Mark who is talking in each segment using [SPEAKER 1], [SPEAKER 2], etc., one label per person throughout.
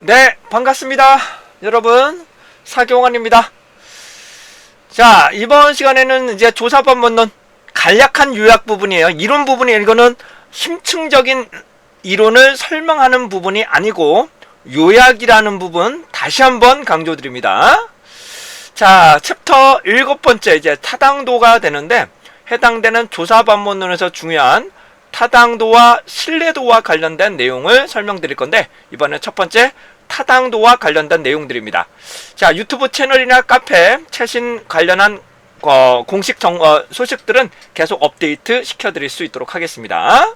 [SPEAKER 1] 네, 반갑습니다. 여러분, 사경환입니다. 자, 이번 시간에는 이제 조사반문론 간략한 요약 부분이에요. 이론 부분이에요. 이거는 심층적인 이론을 설명하는 부분이 아니고 요약이라는 부분 다시 한번 강조드립니다. 자, 챕터 7번째 이제 타당도가 되는데 해당되는 조사반문론에서 중요한 타당도와 신뢰도와 관련된 내용을 설명드릴 건데 이번에 첫 번째 타당도와 관련된 내용들입니다. 자, 유튜브 채널이나 카페 최신 관련한 공식 소식들은 계속 업데이트 시켜드릴 수 있도록 하겠습니다.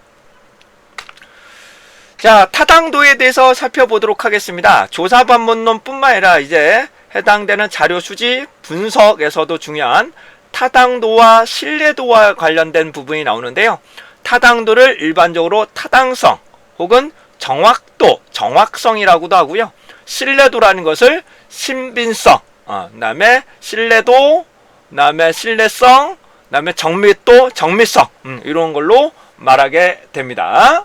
[SPEAKER 1] 자, 타당도에 대해서 살펴보도록 하겠습니다. 조사반문론 뿐만 아니라 이제 해당되는 자료 수집 분석에서도 중요한 타당도와 신뢰도와 관련된 부분이 나오는데요. 타당도를 일반적으로 타당성 혹은 정확도, 정확성이라고도 하고요. 신뢰도라는 것을 신빙성, 그 다음에 신뢰도, 그 다음에 신뢰성, 그 다음에 정밀도, 정밀성 이런 걸로 말하게 됩니다.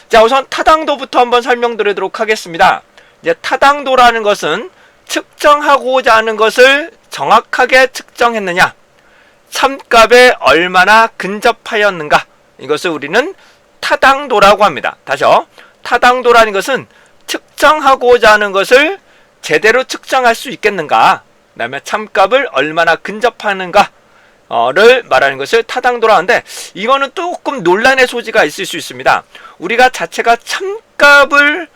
[SPEAKER 1] 자, 우선 타당도부터 한번 설명드리도록 하겠습니다. 이제 타당도라는 것은 측정하고자 하는 것을 정확하게 측정했느냐, 참값에 얼마나 근접하였는가, 이것을 우리는 타당도라고 합니다. 다시요. 타당도라는 것은 측정하고자 하는 것을 제대로 측정할 수 있겠는가, 그 다음에 참값을 얼마나 근접하는가 를 말하는 것을 타당도라 하는데, 이거는 조금 논란의 소지가 있을 수 있습니다. 우리가 자체가 참값을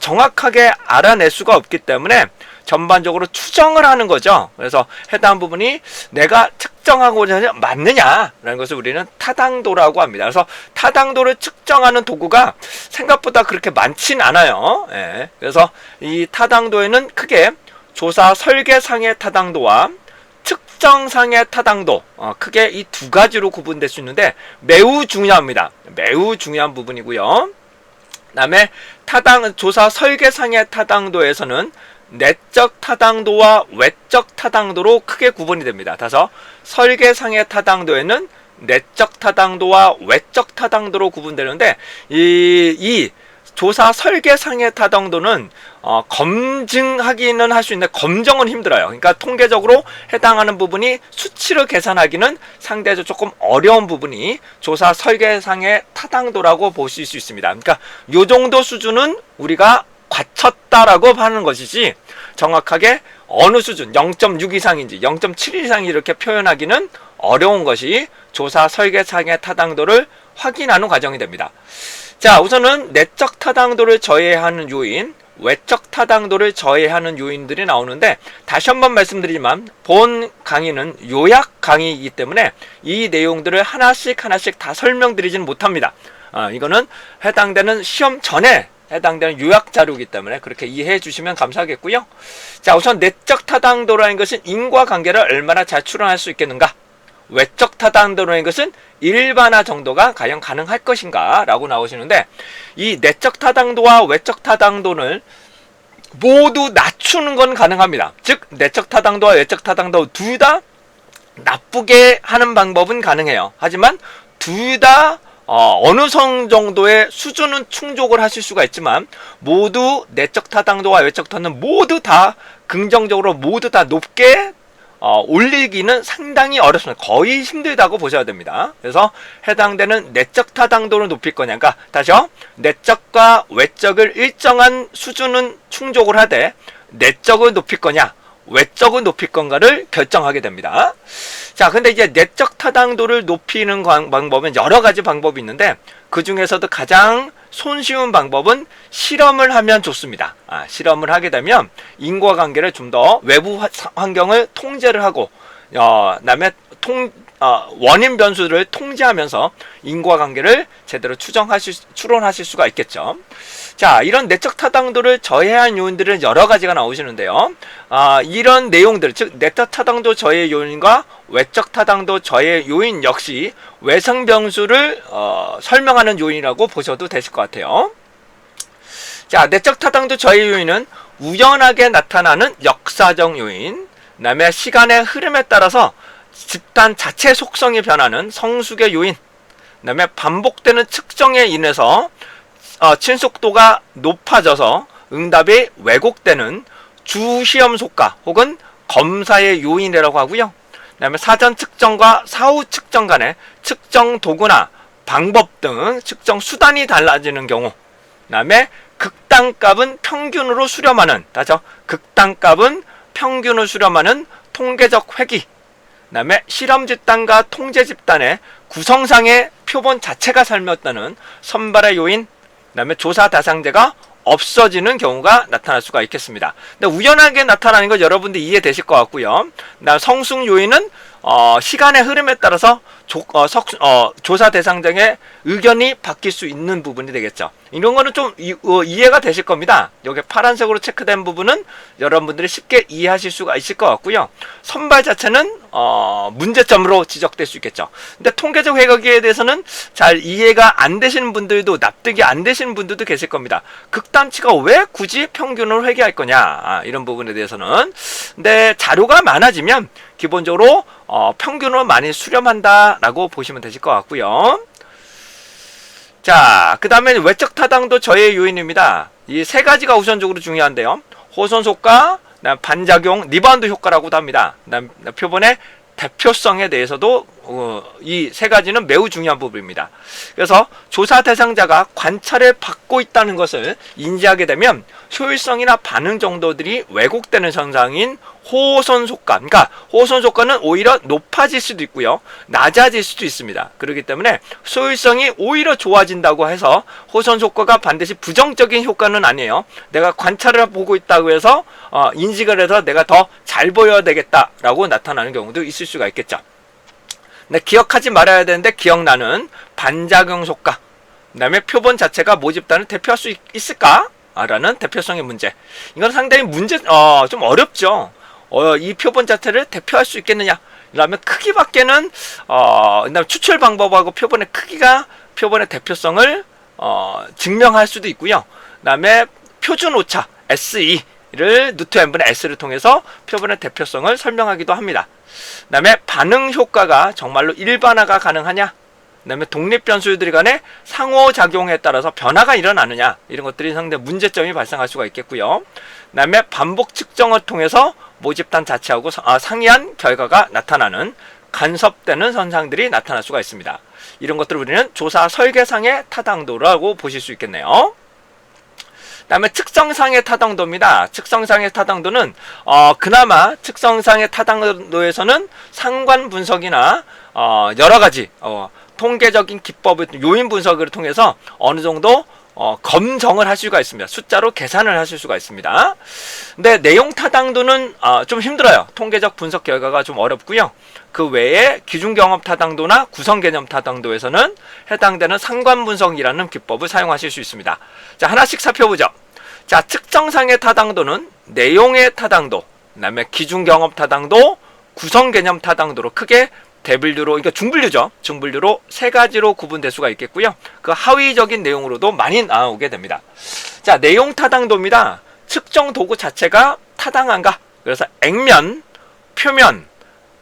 [SPEAKER 1] 정확하게 알아낼 수가 없기 때문에 전반적으로 추정을 하는 거죠. 그래서 해당 부분이 내가 측정하고자 하는 맞느냐라는 것을 우리는 타당도라고 합니다. 그래서 타당도를 측정하는 도구가 생각보다 그렇게 많진 않아요. 예. 그래서 이 타당도에는 크게 조사 설계상의 타당도와 측정상의 타당도, 크게 이 두 가지로 구분될 수 있는데 매우 중요합니다. 매우 중요한 부분이고요. 그 다음에 조사 설계상의 타당도에서는 내적 타당도와 외적 타당도로 크게 구분이 됩니다. 따라서 설계상의 타당도에는 내적 타당도와 외적 타당도로 구분되는데 이 조사 설계상의 타당도는 검증하기는 할 수 있는데 검정은 힘들어요. 그러니까 통계적으로 해당하는 부분이 수치로 계산하기는 상대적으로 조금 어려운 부분이 조사 설계상의 타당도라고 보실 수 있습니다. 그러니까 요 정도 수준은 우리가 갖췄다라고 하는 것이지 정확하게 어느 수준 0.6 이상인지 0.7 이상이 이렇게 표현하기는 어려운 것이 조사 설계상의 타당도를 확인하는 과정이 됩니다. 자, 우선은 내적 타당도를 저해하는 요인, 외적 타당도를 저해하는 요인들이 나오는데 다시 한번 말씀드리지만 본 강의는 요약 강의이기 때문에 이 내용들을 하나씩 다 설명드리지는 못합니다. 이거는 해당되는 시험 전에 해당되는 요약 자료이기 때문에 그렇게 이해해 주시면 감사하겠고요. 자, 우선 내적 타당도라는 것은 인과관계를 얼마나 잘 추론할 수 있겠는가, 외적 타당도라는 것은 일반화 정도가 과연 가능할 것인가 라고 나오시는데, 이 내적 타당도와 외적 타당도를 모두 낮추는 건 가능합니다. 즉 내적 타당도와 외적 타당도 둘 다 나쁘게 하는 방법은 가능해요. 하지만 둘 다 어느 정도의 수준은 충족을 하실 수가 있지만 모두 내적 타당도와 외적 타당도 모두 다 긍정적으로 모두 다 높게 올리기는 상당히 어렵습니다. 거의 힘들다고 보셔야 됩니다. 그래서 해당되는 내적 타당도를 높일 거냐, 그러니까 다시요, 내적과 외적을 일정한 수준은 충족을 하되 내적을 높일 거냐 외적을 높일 건가를 결정하게 됩니다. 자, 근데 이제 내적 타당도를 높이는 방법은 여러 가지 방법이 있는데 그 중에서도 가장 손쉬운 방법은 실험을 하면 좋습니다. 실험을 하게 되면 인과관계를 좀 더 외부 환경을 통제를 하고 그다음에 원인 변수를 통제하면서 인과관계를 제대로 추론하실 수가 있겠죠. 자, 이런 내적 타당도를 저해한 요인들은 여러 가지가 나오시는데요. 이런 내용들, 즉 내적 타당도 저해 요인과 외적 타당도 저해 요인 역시 외성 변수를 설명하는 요인이라고 보셔도 되실 것 같아요. 자, 내적 타당도 저해 요인은 우연하게 나타나는 역사적 요인, 그 다음에 시간의 흐름에 따라서 집단 자체 속성이 변하는 성숙의 요인, 그 다음에 반복되는 측정에 인해서 친속도가 높아져서 응답이 왜곡되는 주시험 속가 혹은 검사의 요인이라고 하고요. 그 다음에 사전 측정과 사후 측정 간의 측정 도구나 방법 등 측정 수단이 달라지는 경우, 그 다음에 극단값은 평균으로 수렴하는, 다죠? 극단값은 평균을 수렴하는 통계적 회귀, 그 다음에 실험 집단과 통제 집단의 구성상의 표본 자체가 삶았다는 선발의 요인, 그 다음에 조사 대상자가 없어지는 경우가 나타날 수가 있겠습니다. 근데 우연하게 나타나는 거 여러분들 이해되실 것 같고요. 성숙 요인은 시간의 흐름에 따라서 조사 대상자의 의견이 바뀔 수 있는 부분이 되겠죠. 이런 거는 좀 이해가 되실 겁니다. 여기 파란색으로 체크된 부분은 여러분들이 쉽게 이해하실 수가 있을 것 같고요. 선발 자체는 문제점으로 지적될 수 있겠죠. 근데 통계적 회귀에 대해서는 잘 이해가 안 되시는 분들도, 납득이 안 되시는 분들도 계실 겁니다. 극단치가 왜 굳이 평균을 회귀할 거냐, 이런 부분에 대해서는. 근데 자료가 많아지면 기본적으로 평균을 많이 수렴한다라고 보시면 되실 것 같고요. 자, 그 다음에 외적 타당도 저해 요인입니다. 이 세 가지가 우선적으로 중요한데요. 호손 효과, 반작용, 리바운드 효과라고도 합니다. 표본의 대표성에 대해서도 이 세 가지는 매우 중요한 부분입니다. 그래서 조사 대상자가 관찰을 받고 있다는 것을 인지하게 되면 효율성이나 반응 정도들이 왜곡되는 현상인 호손 효과, 그러니까 호손 효과는 오히려 높아질 수도 있고요, 낮아질 수도 있습니다. 그렇기 때문에 효율성이 오히려 좋아진다고 해서 호손 효과가 반드시 부정적인 효과는 아니에요. 내가 관찰을 보고 있다고 해서 인식을 해서 내가 더 잘 보여야 되겠다라고 나타나는 경우도 있을 수가 있겠죠. 근데 기억하지 말아야 되는데 기억나는 반작용 효과, 그 다음에 표본 자체가 모집단을 대표할 수 있을까? 라는 대표성의 문제. 이건 상당히 좀 어렵죠. 이 표본 자체를 대표할 수 있겠느냐? 그러면 크기밖에는, 그다음에 추출 방법하고 표본의 크기가 표본의 대표성을 증명할 수도 있고요. 그 다음에 표준 오차, SE를 누트 n분의 S를 통해서 표본의 대표성을 설명하기도 합니다. 그 다음에 반응 효과가 정말로 일반화가 가능하냐? 그 다음에 독립 변수들이 간의 상호작용에 따라서 변화가 일어나느냐, 이런 것들이 상당히 문제점이 발생할 수가 있겠고요. 그 다음에 반복 측정을 통해서 모집단 자체하고 상이한 결과가 나타나는 간섭되는 현상들이 나타날 수가 있습니다. 이런 것들을 우리는 조사 설계상의 타당도라고 보실 수 있겠네요. 그 다음에 측정상의 타당도입니다. 측정상의 타당도는 그나마 측정상의 타당도에서는 상관 분석이나 여러가지 통계적인 기법을, 요인 분석을 통해서 어느 정도 검정을 할 수가 있습니다. 숫자로 계산을 하실 수가 있습니다. 근데 내용 타당도는 좀 힘들어요. 통계적 분석 결과가 좀 어렵고요. 그 외에 기준경험 타당도나 구성개념 타당도에서는 해당되는 상관 분석이라는 기법을 사용하실 수 있습니다. 자, 하나씩 살펴보죠. 자, 측정상의 타당도는 내용의 타당도, 그 다음에 기준경험 타당도, 구성개념 타당도로 크게 대분류로, 그러니까 중분류죠. 중분류로 세 가지로 구분될 수가 있겠고요. 그 하위적인 내용으로도 많이 나오게 됩니다. 자, 내용 타당도입니다. 측정 도구 자체가 타당한가? 그래서 액면, 표면,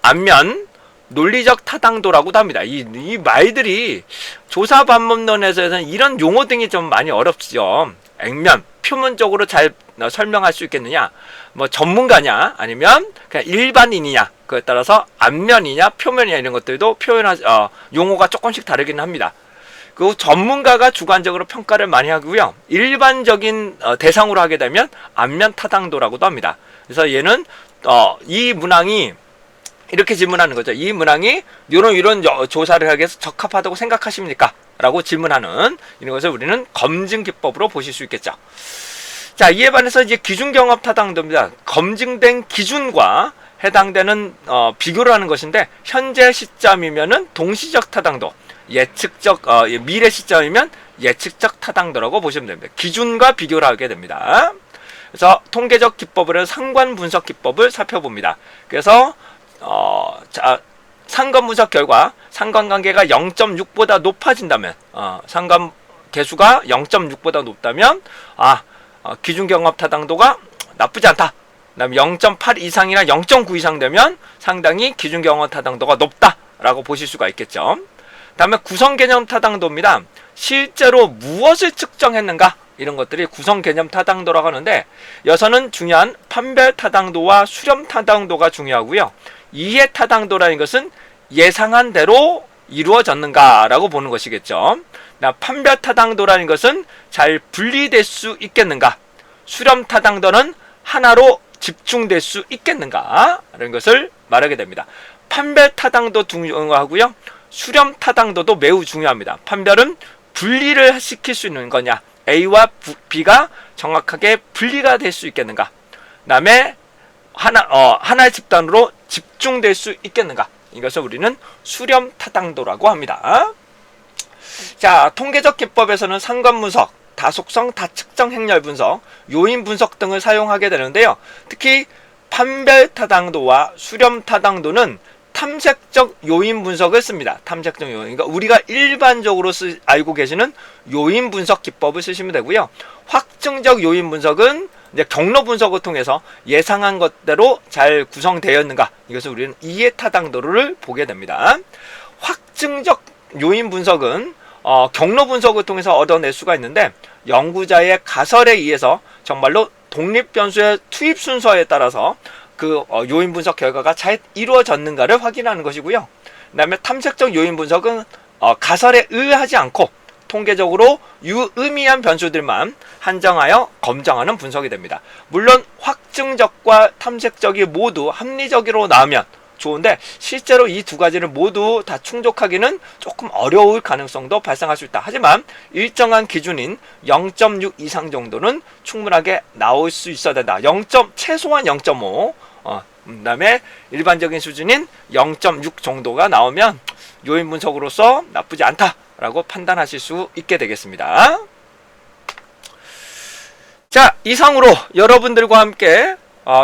[SPEAKER 1] 앞면, 논리적 타당도라고도 합니다. 이 말들이 조사 반문론에서는 이런 용어 등이 좀 많이 어렵죠. 액면, 표면적으로 잘 설명할 수 있겠느냐? 뭐 전문가냐? 아니면 그냥 일반인이냐? 그에 따라서 앞면이냐, 표면이냐, 이런 것들도 용어가 조금씩 다르긴 합니다. 그 전문가가 주관적으로 평가를 많이 하고요. 일반적인 대상으로 하게 되면 앞면 타당도라고도 합니다. 그래서 얘는 이 문항이 이렇게 질문하는 거죠. 이 문항이 이런 조사를 하기 위해서 적합하다고 생각하십니까? 라고 질문하는 이런 것을 우리는 검증 기법으로 보실 수 있겠죠. 자, 이에 반해서 이제 기준경합 타당도입니다. 검증된 기준과 해당되는 비교를 하는 것인데, 현재 시점이면은 동시적 타당도, 예측적 미래 시점이면 예측적 타당도라고 보시면 됩니다. 기준과 비교를 하게 됩니다. 그래서 통계적 기법을 해서 상관 분석 기법을 살펴봅니다. 그래서 자, 상관 분석 결과 상관관계가 0.6보다 높아진다면, 상관 개수가 0.6보다 높다면 기준경합 타당도가 나쁘지 않다. 그 다음에 0.8 이상이나 0.9 이상 되면 상당히 기준경합 타당도가 높다라고 보실 수가 있겠죠. 그 다음에 구성개념 타당도입니다. 실제로 무엇을 측정했는가? 이런 것들이 구성 개념 타당도라고 하는데, 여기서는 중요한 판별 타당도와 수렴 타당도가 중요하고요. 이해 타당도라는 것은 예상한 대로 이루어졌는가라고 보는 것이겠죠. 판별 타당도라는 것은 잘 분리될 수 있겠는가, 수렴 타당도는 하나로 집중될 수 있겠는가 라는 것을 말하게 됩니다. 판별 타당도 중요하고요. 수렴 타당도도 매우 중요합니다. 판별은 분리를 시킬 수 있는 거냐, A와 B가 정확하게 분리가 될 수 있겠는가, 그 다음에 하나의 집단으로 집중될 수 있겠는가, 이것을 우리는 수렴 타당도라고 합니다. 자, 통계적 기법에서는 상관 분석, 다속성, 다측정 행렬 분석, 요인 분석 등을 사용하게 되는데요. 특히 판별 타당도와 수렴 타당도는 탐색적 요인 분석을 씁니다. 탐색적 요인. 그러니까 우리가 일반적으로 알고 계시는 요인 분석 기법을 쓰시면 되고요. 확증적 요인 분석은 이제 경로 분석을 통해서 예상한 것대로 잘 구성되었는가, 이것을 우리는 이해 타당도를 보게 됩니다. 확증적 요인 분석은 경로 분석을 통해서 얻어낼 수가 있는데, 연구자의 가설에 의해서 정말로 독립 변수의 투입 순서에 따라서 그 요인 분석 결과가 잘 이루어졌는가를 확인하는 것이고요. 그 다음에 탐색적 요인 분석은 가설에 의하지 않고 통계적으로 유의미한 변수들만 한정하여 검증하는 분석이 됩니다. 물론 확증적과 탐색적이 모두 합리적으로 나오면 좋은데, 실제로 이 두 가지를 모두 다 충족하기는 조금 어려울 가능성도 발생할 수 있다. 하지만 일정한 기준인 0.6 이상 정도는 충분하게 나올 수 있어야 된다. 최소한 0.5, 그 다음에 일반적인 수준인 0.6 정도가 나오면 요인 분석으로서 나쁘지 않다라고 판단하실 수 있게 되겠습니다. 자, 이상으로 여러분들과 함께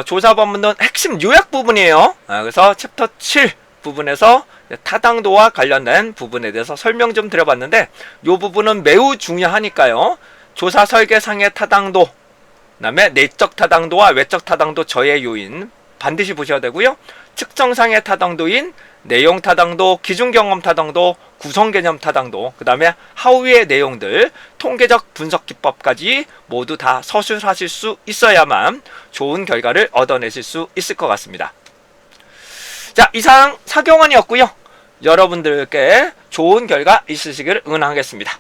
[SPEAKER 1] 조사 본문은 핵심 요약 부분이에요. 그래서 챕터 7 부분에서 타당도와 관련된 부분에 대해서 설명 좀 드려봤는데, 이 부분은 매우 중요하니까요. 조사 설계상의 타당도, 그 다음에 내적 타당도와 외적 타당도 저해 요인 반드시 보셔야 되고요. 측정상의 타당도인 내용 타당도, 기준 경험 타당도, 구성 개념 타당도, 그 다음에 하위의 내용들, 통계적 분석 기법까지 모두 다 서술하실 수 있어야만 좋은 결과를 얻어내실 수 있을 것 같습니다. 자, 이상 사경원이었고요. 여러분들께 좋은 결과 있으시기를 응원하겠습니다.